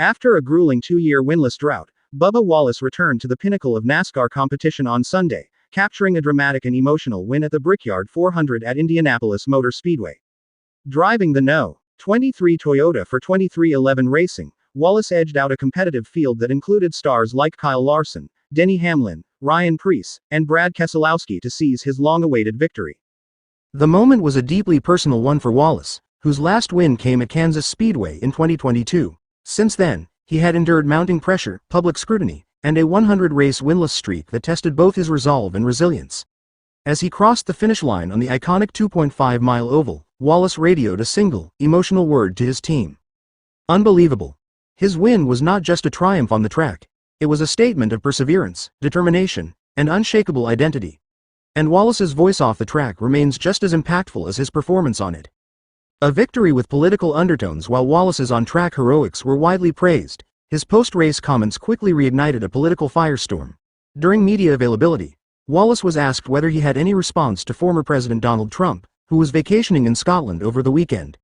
After a grueling 2-year winless drought, Bubba Wallace returned to the pinnacle of NASCAR competition on Sunday, capturing a dramatic and emotional win at the Brickyard 400 at Indianapolis Motor Speedway. Driving the No. 23 Toyota for 2311 Racing, Wallace edged out a competitive field that included stars like Kyle Larson, Denny Hamlin, Preece, and Brad Keselowski to seize his long-awaited victory. The moment was a deeply personal one for Wallace, whose last win came at Kansas Speedway in 2022. Since then, he had endured mounting pressure, public scrutiny, and a 100-race winless streak that tested both his resolve and resilience. As he crossed the finish line on the iconic 2.5-mile oval, Wallace radioed a single, emotional word to his team. Unbelievable. His win was not just a triumph on the track. It was a statement of perseverance, determination, and unshakable identity. And Wallace's voice off the track remains just as impactful as his performance on it. A victory with political undertones. While Wallace's on-track heroics were widely praised, his post-race comments quickly reignited a political firestorm. During media availability, Wallace was asked whether he had any response to former President Donald Trump, who was vacationing in Scotland over the weekend.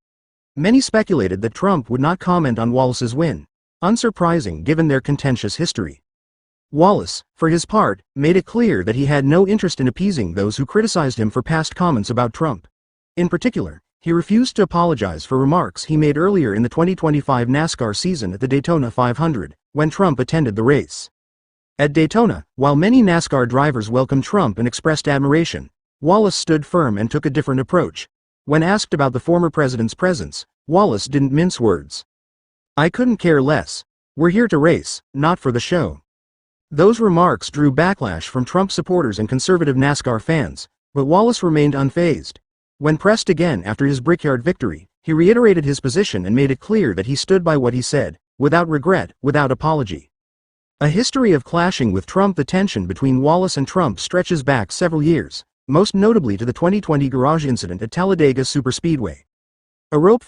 Many speculated that Trump would not comment on Wallace's win, unsurprising given their contentious history. Wallace, for his part, made it clear that he had no interest in appeasing those who criticized him for past comments about Trump. In particular, he refused to apologize for remarks he made earlier in the 2025 NASCAR season at the Daytona 500, when Trump attended the race. At Daytona, while many NASCAR drivers welcomed Trump and expressed admiration, Wallace stood firm and took a different approach. When asked about the former president's presence, Wallace didn't mince words. "I couldn't care less. We're here to race, not for the show." Those remarks drew backlash from Trump supporters and conservative NASCAR fans, but Wallace remained unfazed. When pressed again after his Brickyard victory, he reiterated his position and made it clear that he stood by what he said, without regret, without apology. A history of clashing with Trump. The tension between Wallace and Trump stretches back several years, most notably to the 2020 garage incident at Talladega Superspeedway. A rope